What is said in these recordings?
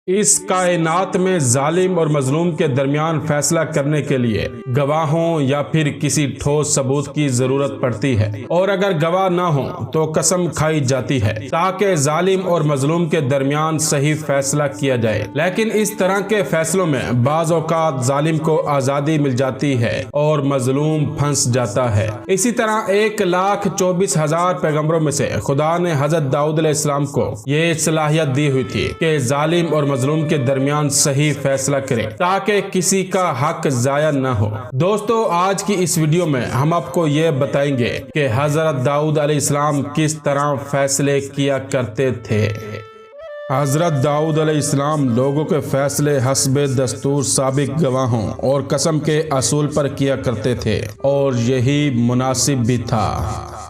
اس کائنات میں ظالم اور مظلوم کے درمیان فیصلہ کرنے کے لیے گواہوں یا پھر کسی ٹھوس ثبوت کی ضرورت پڑتی ہے، اور اگر گواہ نہ ہوں تو قسم کھائی جاتی ہے تاکہ ظالم اور مظلوم کے درمیان صحیح فیصلہ کیا جائے۔ لیکن اس طرح کے فیصلوں میں بعض اوقات ظالم کو آزادی مل جاتی ہے اور مظلوم پھنس جاتا ہے۔ اسی طرح 1,24,000 پیغمبروں میں سے خدا نے حضرت داؤد علیہ السلام کو یہ صلاحیت دی ہوئی تھی کہ ظالم اور مظلوم کے درمیان صحیح فیصلہ کرے تاکہ کسی کا حق ضائع نہ ہو۔ دوستو، آج کی اس ویڈیو میں ہم آپ کو یہ بتائیں گے کہ حضرت داؤد علیہ السلام کس طرح فیصلے کیا کرتے تھے۔ حضرت داؤد علیہ السلام لوگوں کے فیصلے حسب دستور سابق گواہوں اور قسم کے اصول پر کیا کرتے تھے، اور یہی مناسب بھی تھا۔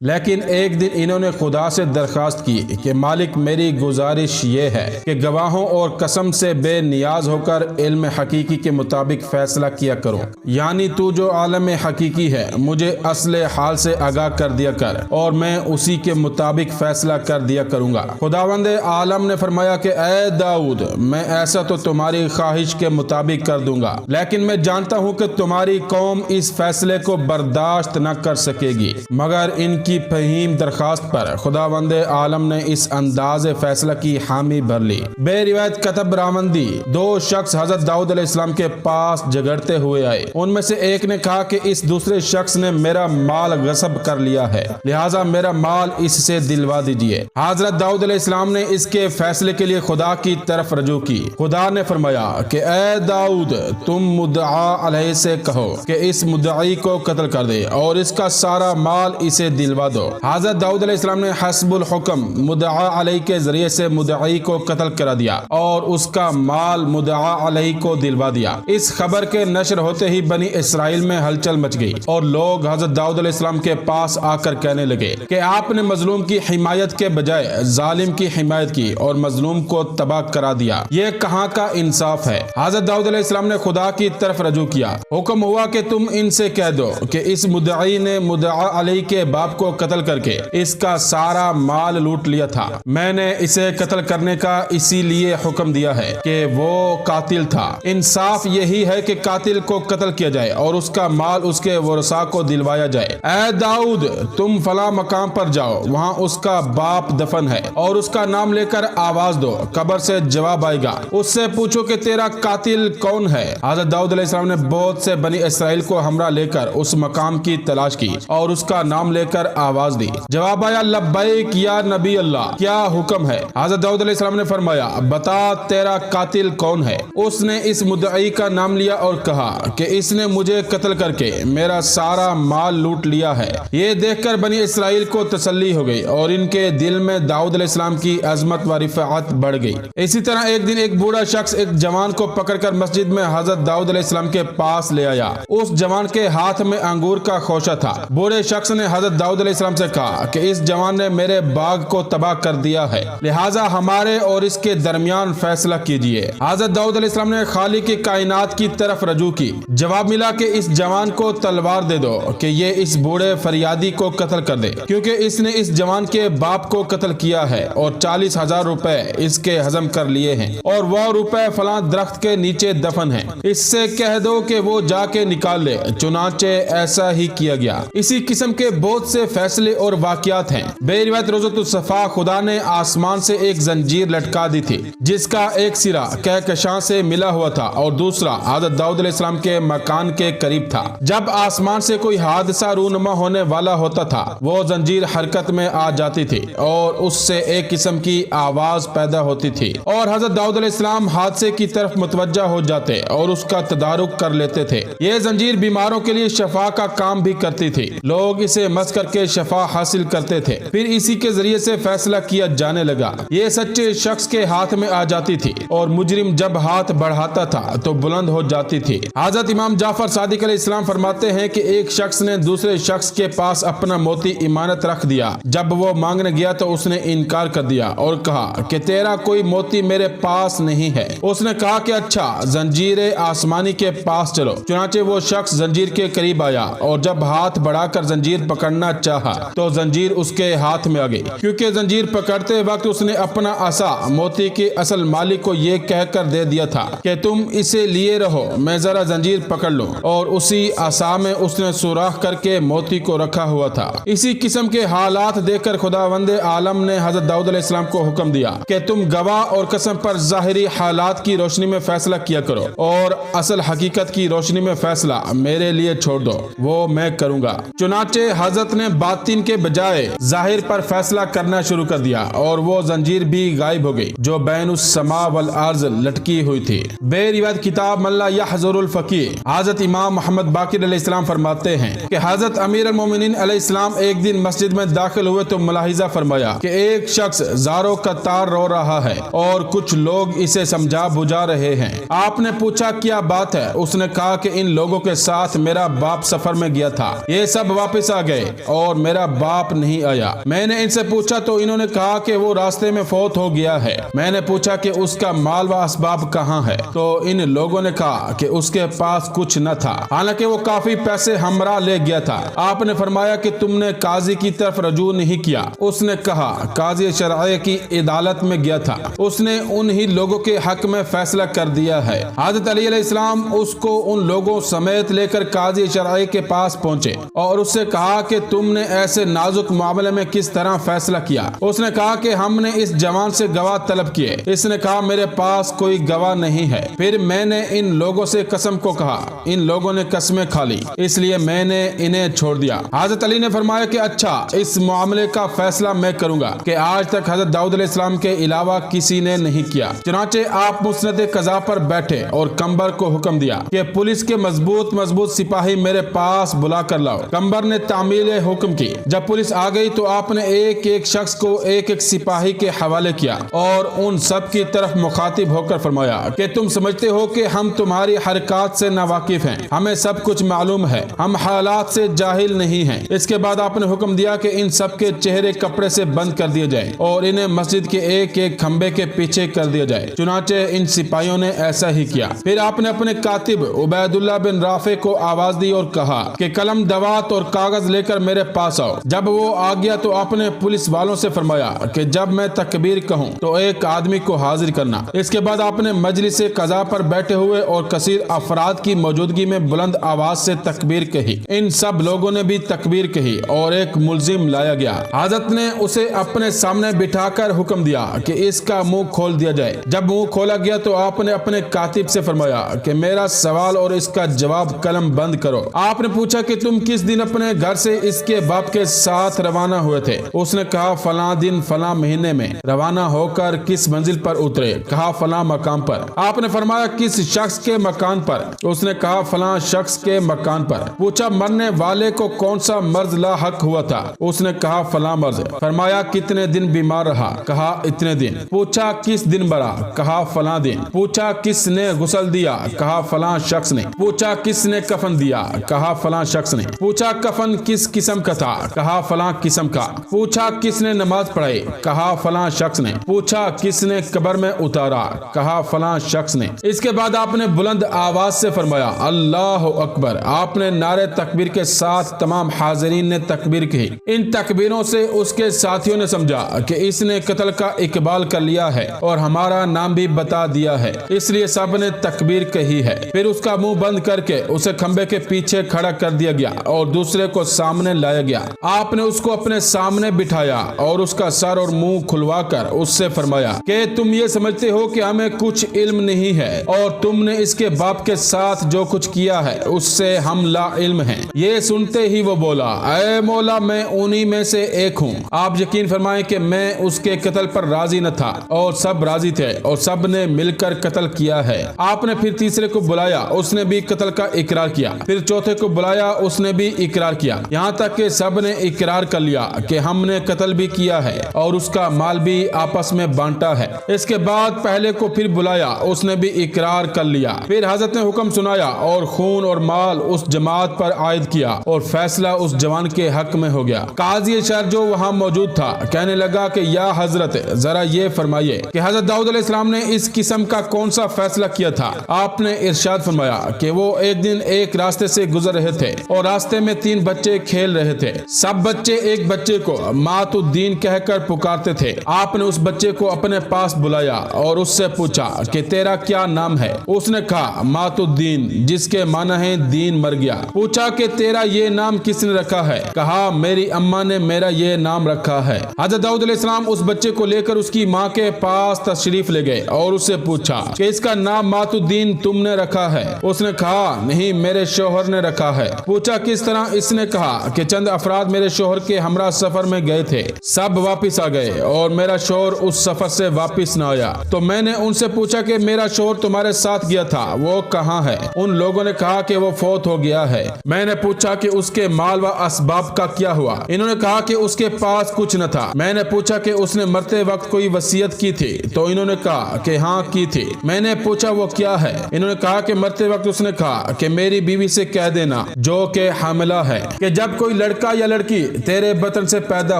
لیکن ایک دن انہوں نے خدا سے درخواست کی کہ مالک، میری گزارش یہ ہے کہ گواہوں اور قسم سے بے نیاز ہو کر علم حقیقی کے مطابق فیصلہ کیا کروں، یعنی تو جو عالم حقیقی ہے مجھے اصل حال سے آگاہ کر دیا کر اور میں اسی کے مطابق فیصلہ کر دیا کروں گا۔ خداوند عالم نے فرمایا کہ اے داؤد، میں ایسا تو تمہاری خواہش کے مطابق کر دوں گا، لیکن میں جانتا ہوں کہ تمہاری قوم اس فیصلے کو برداشت نہ کر سکے گی۔ مگر ان کی فہیم درخواست پر خداوند عالم نے اس انداز فیصلہ کی حامی بھر لی۔ بے روایت کتب راوندی 2 شخص حضرت داؤد علیہ السلام کے پاس جھگڑتے ہوئے آئے۔ ان میں سے ایک نے کہا کہ اس دوسرے شخص نے میرا مال غصب کر لیا ہے، لہٰذا میرا مال اس سے دلوا دیجیے۔ حضرت داؤد علیہ السلام نے اس کے فیصلے کے لیے خدا کی طرف رجوع کی۔ خدا نے فرمایا کہ اے داؤد، تم مدعا علیہ سے کہو کہ اس مدعی کو قتل کر دے اور اس کا سارا مال اسے دلوا دو۔ حضرت داؤد علیہ السلام نے حسب الحکم مدعا علیہ کے ذریعے سے مدعی کو قتل کرا دیا اور اس کا مال مدعا علیہ کو دلوا دیا۔ اس خبر کے نشر ہوتے ہی بنی اسرائیل میں ہلچل مچ گئی اور لوگ حضرت داؤد علیہ السلام کے پاس آ کر کہنے لگے کہ آپ نے مظلوم کی حمایت کے بجائے ظالم کی حمایت کی اور مظلوم کو تباہ کرا دیا۔ یہ کہاں کا انصاف ہے؟ حضرت داؤد علیہ السلام نے خدا کی طرف رجوع کیا۔ حکم ہوا کہ تم ان سے کہہ دو کہ اس مدعی نے مدعا علیہ کے باپ کو قتل کر کے اس کا سارا مال لوٹ لیا تھا۔ میں نے اسے قتل کرنے کا اسی لیے حکم دیا ہے کہ وہ قاتل تھا۔ انصاف یہی ہے کہ قاتل کو قتل کیا جائے اور اس کا مال اس کے ورثاء کو دلوایا جائے۔ اے داؤد، تم فلاں مقام پر جاؤ، وہاں اس کا باپ دفن ہے، اور اس کا نام لے کر آواز دو، قبر سے جواب آئے گا۔ اس سے پوچھو کہ تیرا قاتل کون ہے۔ حضرت داؤد علیہ السلام نے بہت سے بنی اسرائیل کو ہمراہ لے کر اس مقام کی تلاش کی اور اس کا نام لے کر آواز دی۔ جواب آیا، لبیک یا نبی اللہ، کیا حکم ہے؟ حضرت داؤد علیہ السلام نے فرمایا، بتا تیرا قاتل کون ہے۔ اس نے اس مدعی کا نام لیا اور کہا کہ اس نے مجھے قتل کر کے میرا سارا مال لوٹ لیا ہے۔ یہ دیکھ کر بنی اسرائیل کو تسلی ہو گئی اور ان کے دل میں داؤد علیہ السلام کی عظمت و رفعت بڑھ گئی۔ اسی طرح ایک دن ایک بوڑھا شخص ایک جوان کو پکڑ کر مسجد میں حضرت داؤد علیہ السلام کے پاس لے آیا۔ اس جوان کے ہاتھ میں انگور کا خوشہ تھا۔ بوڑھے شخص نے حضرت داؤد علیہ السلام سے کہا کہ اس جوان نے میرے باغ کو تباہ کر دیا ہے، لہٰذا ہمارے اور اس کے درمیان فیصلہ کیجیے۔ حضرت داؤد علیہ السلام نے خالق کی کائنات کی طرف رجوع کی۔ جواب ملا کہ اس جوان کو تلوار دے دو کہ یہ اس بوڑھے فریادی کو قتل کر دے، کیونکہ اس نے اس جوان کے باپ کو قتل کیا ہے اور 40,000 روپے اس کے ہضم کر لیے ہیں، اور وہ روپے فلاں درخت کے نیچے دفن ہیں۔ اس سے کہہ دو کہ وہ جا کے نکال لے۔ چنانچہ ایسا ہی کیا گیا۔ اسی قسم کے بہت سے فیصلے اور واقعات ہیں۔ بے روایت روزۃ الصفا خدا نے آسمان سے ایک زنجیر لٹکا دی تھی جس کا ایک سرا کہکشاں سے ملا ہوا تھا اور دوسرا حضرت داؤد علیہ السلام کے مکان کے قریب تھا۔ جب آسمان سے کوئی حادثہ رونما ہونے والا ہوتا تھا، وہ زنجیر حرکت میں آ جاتی تھی اور اس سے ایک قسم کی آواز پیدا ہوتی تھی، اور حضرت داؤد علیہ السلام حادثے کی طرف متوجہ ہو جاتے اور اس کا تدارک کر لیتے تھے۔ یہ زنجیر بیماروں کے لیے شفا کا کام بھی کرتی تھی۔ لوگ اسے مس کر کے شفا حاصل کرتے تھے، پھر اسی کے ذریعے سے فیصلہ کیا جانے لگا۔ یہ سچے شخص کے ہاتھ میں آ جاتی تھی اور مجرم جب ہاتھ بڑھاتا تھا تو بلند ہو جاتی تھی۔ حضرت امام جعفر صادق علیہ السلام فرماتے ہیں کہ ایک شخص نے دوسرے شخص کے پاس اپنا موتی امانت رکھ دیا۔ جب وہ مانگنے گیا تو اس نے انکار کر دیا اور کہا کہ تیرا کوئی موتی میرے پاس نہیں ہے۔ اس نے کہا کہ اچھا، زنجیر آسمانی کے پاس چلو۔ چنانچہ وہ شخص زنجیر کے قریب آیا اور جب ہاتھ بڑھا کر زنجیر پکڑنا چاہا تو زنجیر اس کے ہاتھ میں آ گئی، کیونکہ زنجیر پکڑتے وقت اس نے اپنا عصا موتی کے اصل مالک کو یہ کہہ کر دے دیا تھا کہ تم اسے لیے رہو، میں ذرا زنجیر پکڑ لوں، اور اسی عصا میں اس نے سوراخ کر کے موتی کو رکھا ہوا تھا۔ اسی قسم کے حالات دیکھ کر خداوند عالم نے حضرت داؤد علیہ السلام کو حکم دیا کہ تم گواہ اور قسم پر ظاہری حالات کی روشنی میں فیصلہ کیا کرو، اور اصل حقیقت کی روشنی میں فیصلہ میرے لیے چھوڑ دو، وہ میں کروں گا۔ چنانچہ حضرت نے باطن کے بجائے ظاہر پر فیصلہ کرنا شروع کر دیا، اور وہ زنجیر بھی غائب ہو گئی جو بین السماء والارض لٹکی ہوئی تھی۔ بے روایت کتاب من لا یحضر الفقیہ، حضرت امام محمد باقر علیہ السلام فرماتے ہیں کہ حضرت امیر المومنین علیہ السلام ایک دن مسجد میں داخل ہوئے تو ملاحظہ فرمایا کہ ایک شخص زاروں کا تار رو رہا ہے اور کچھ لوگ اسے سمجھا بجھا رہے ہیں۔ آپ نے پوچھا کیا بات ہے؟ اس نے کہا کہ ان لوگوں کے ساتھ میرا باپ سفر میں گیا تھا، یہ سب واپس آ گئے اور میرا باپ نہیں آیا۔ میں نے ان سے پوچھا تو انہوں نے کہا کہ وہ راستے میں فوت ہو گیا ہے۔ میں نے پوچھا کہ اس کا مال و اسباب کہاں ہے؟ تو ان لوگوں نے کہا کہ اس کے پاس کچھ نہ تھا، حالانکہ وہ کافی پیسے ہمراہ لے گیا تھا۔ آپ نے فرمایا کہ تم نے قاضی کی طرف رجوع نہیں کیا؟ اس نے کہا قاضی شرعی کی عدالت میں گیا تھا، اس نے انہی لوگوں کے حق میں فیصلہ کر دیا ہے۔ حضرت علی علیہ السلام اس کو ان لوگوں سمیت لے کر قاضی شرعی کے پاس پہنچے اور اس سے کہا کہ تم نے ایسے نازک معاملے میں کس طرح فیصلہ کیا؟ اس نے کہا کہ ہم نے اس جوان سے گواہ طلب کیے۔ اس نے کہا میرے پاس کوئی گواہ نہیں ہے۔ پھر میں نے ان لوگوں سے قسم کو کہا، ان لوگوں نے قسمیں کھا لی، اس لیے میں نے انہیں چھوڑ دیا۔ حضرت علی نے فرمایا کہ اچھا، اس معاملے کا فیصلہ میں کروں گا کہ آج تک حضرت داؤد علیہ السلام کے علاوہ کسی نے نہیں کیا۔ چنانچہ آپ مسند قضا پر بیٹھے اور کمبر کو حکم دیا کہ پولیس کے مضبوط سپاہی میرے پاس بلا کر لاؤ۔ کمبر نے تعمیل حکم کی۔ جب پولیس آ گئی تو آپ نے ایک ایک شخص کو ایک ایک سپاہی کے حوالے کیا اور ان سب کی طرف مخاطب ہو کر فرمایا کہ تم سمجھتے ہو کہ ہم تمہاری حرکات سے ناواقف ہیں، ہمیں سب کچھ معلوم ہے، ہم حالات سے جاہل نہیں ہیں۔ اس کے بعد آپ نے حکم دیا کہ ان سب کے چہرے کپڑے سے بند کر دیے جائیں اور انہیں مسجد کے ایک ایک کھمبے کے پیچھے کر دیا جائے۔ چنانچہ ان سپاہیوں نے ایسا ہی کیا۔ پھر آپ نے اپنے کاتب عبید اللہ بن رافع کو آواز دی اور کہا کہ قلم دوات اور کاغذ لے کر میرے پاس آؤ۔ جب وہ آ گیا تو آپ نے پولیس والوں سے فرمایا کہ جب میں تکبیر کہوں تو ایک آدمی کو حاضر کرنا۔ اس کے بعد آپ نے مجلس قضا پر بیٹھے ہوئے اور کثیر افراد کی موجودگی میں بلند آواز سے تکبیر کہی۔ ان سب لوگوں نے بھی تکبیر کہی اور ایک ملزم لایا گیا۔ حضرت نے اسے اپنے سامنے بٹھا کر حکم دیا کہ اس کا منہ کھول دیا جائے۔ جب منہ کھولا گیا تو آپ نے اپنے کاتب سے فرمایا کہ میرا سوال اور اس کا جواب قلم بند کرو۔ آپ نے پوچھا کہ تم کس دن اپنے گھر سے اس کے باپ کے ساتھ روانہ ہوئے تھے؟ اس نے کہا فلاں دن فلاں مہینے میں۔ روانہ ہو کر کس منزل پر اترے؟ کہا فلاں مقام پر۔ آپ نے فرمایا کس شخص کے مکان پر؟ اس نے کہا فلاں شخص کے مکان پر۔ پوچھا مرنے والے کو کون سا مرض لاحق ہوا تھا؟ اس نے کہا فلاں مرض۔ فرمایا کتنے دن بیمار رہا؟ کہا اتنے دن۔ پوچھا کس دن مرا؟ کہا فلاں دن۔ پوچھا کس نے غسل دیا؟ کہا فلاں شخص نے۔ پوچھا کس نے کفن دیا؟ کہا فلاں شخص نے۔ پوچھا کفن کس قسم کا تھا؟ کہا فلاں قسم کا۔ پوچھا کس نے نماز پڑھائی؟ کہا فلاں شخص نے۔ پوچھا کس نے قبر میں اتارا؟ کہا فلاں شخص نے۔ اس کے بعد آپ نے بلند آواز سے فرمایا اللہ اکبر۔ آپ نے نعرے تکبیر کے ساتھ تمام حاضرین نے تکبیر کہی۔ ان تکبیروں سے اس کے ساتھیوں نے سمجھا کہ اس نے قتل کا اقبال کر لیا ہے اور ہمارا نام بھی بتا دیا ہے، اس لیے سب نے تکبیر کہی ہے۔ پھر اس کا منہ بند کر کے اسے کھمبے کے پیچھے کھڑا کر دیا گیا اور دوسرے کو سامنے لایا گیا۔ آپ نے اس کو اپنے سامنے بٹھایا اور اس کا سر اور منہ کھلوا کر اس سے فرمایا کہ تم یہ سمجھتے ہو کہ ہمیں کچھ علم نہیں ہے اور تم نے اس کے باپ کے ساتھ جو کچھ کیا ہے اس سے ہم لا علم ہیں۔ یہ سنتے ہی وہ بولا اے مولا میں انہی میں سے ایک ہوں۔ آپ یقین فرمائیں کہ میں اس کے قتل پر راضی نہ تھا اور سب راضی تھے اور سب نے مل کر قتل کیا ہے۔ آپ نے پھر تیسرے کو بلایا، اس نے بھی قتل کا اقرار کیا۔ پھر چوتھے کو بلایا، اس نے بھی اقرار کیا، یہاں تک کہ سب نے اقرار کر لیا کہ ہم نے قتل بھی کیا ہے اور اس کا مال بھی آپس میں بانٹا ہے۔ اس کے بعد پہلے کو پھر بلایا، اس نے بھی اقرار کر لیا۔ پھر حضرت نے حکم سنایا اور خون اور مال اس جماعت پر عائد کیا اور فیصلہ اس جوان کے حق میں ہو گیا۔ قاضی شر جو وہاں موجود تھا کہنے لگا کہ یا حضرت ذرا یہ فرمائیے کہ حضرت داؤد علیہ السلام نے اس قسم کا کون سا فیصلہ کیا تھا؟ آپ نے ارشاد فرمایا کہ وہ ایک دن ایک راستے سے گزر رہے تھے اور راستے میں 3 بچے کھیل رہے تھے۔ سب بچے ایک بچے کو مات الدین کہہ کر پکارتے تھے۔ آپ نے اس بچے کو اپنے پاس بلایا اور اس سے پوچھا کہ تیرا کیا نام ہے؟ اس نے کہا مات الدین، جس کے معنی ہے دین مر گیا۔ پوچھا کہ تیرا یہ نام کس نے رکھا ہے؟ کہا میری اماں نے میرا یہ نام رکھا ہے۔ حضرت داؤد علیہ السلام اس بچے کو لے کر اس کی ماں کے پاس تشریف لے گئے اور اس سے پوچھا کہ اس کا نام مات الدین تم نے رکھا ہے؟ اس نے کہا نہیں، میرے شوہر نے رکھا ہے۔ پوچھا کس طرح؟ اس نے کہا کہ چند افراد میرے شوہر کے ہمراہ سفر میں گئے تھے، سب واپس آ گئے اور میرا شوہر اس سفر سے واپس نہ آیا، تو میں نے ان سے پوچھا کہ میرا شوہر تمہارے ساتھ گیا تھا، وہ کہاں ہے؟ ان لوگوں نے کہا کہ وہ فوت ہو گیا ہے۔ میں نے پوچھا کہ اس کے مال و اسباب کا کیا ہوا؟ انہوں نے کہا کہ اس کے پاس کچھ نہ تھا۔ میں نے پوچھا کہ اس نے مرتے وقت کوئی وصیت کی تھی؟ تو انہوں نے کہا کہ ہاں کی تھی۔ میں نے پوچھا وہ کیا ہے؟ انہوں نے کہا کہ مرتے وقت اس نے کہا کہ میری بیوی سے کہہ دینا جو کہ حاملہ ہے کہ جب کوئی لڑکا یا لڑکی تیرے بطن سے پیدا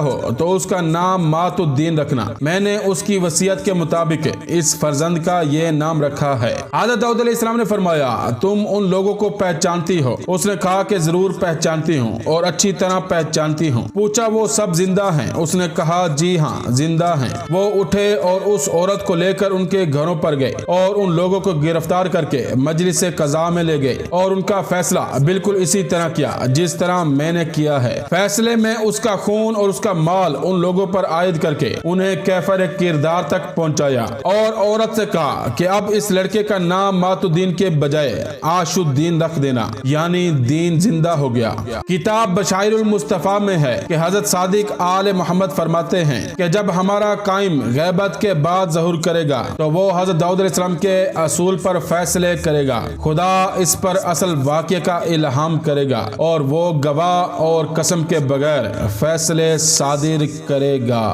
ہو تو اس کا نام مات الدین رکھنا۔ میں نے اس کی وصیت کے مطابق اس فرزند کا یہ نام رکھا ہے۔ حضرت داؤد علیہ السلام نے فرمایا تم ان لوگوں کو پہچانتی ہو؟ اس نے کہا کہ ضرور پہچانتی ہوں اور اچھی طرح پہچانتی ہوں۔ پوچھا وہ سب زندہ ہیں؟ اس نے کہا جی ہاں زندہ ہیں۔ وہ اٹھے اور اس عورت کو لے کر ان کے گھروں پر گئے اور ان لوگوں کو گرفتار کر کے مجلس قضاء میں لے گئے اور ان کا فیصلہ بالکل اسی طرح کیا جس طرح میں نے کیا ہے۔ فیصلے میں اس کا خون اور اس کا مال ان لوگوں پر عائد کر کے انہیں کیفر کردار تک پہنچایا اور عورت سے کہا کہ اب اس لڑکے کا نام مات الدین کے بجائے عاش الدین رکھ دینا، یعنی دین زندہ ہو گیا۔ کتاب بشائر المصطفیٰ میں ہے کہ حضرت صادق آل محمد فرماتے ہیں کہ جب ہمارا قائم غیبت کے بعد ظہور کرے گا تو وہ حضرت داؤد علیہ السلام کے اصول پر فیصلے کرے گا۔ خدا اس پر اصل واقعہ کا الہام کرے گا اور وہ گواہ اور قسم کے بغیر فیصلے صادر کرے گا۔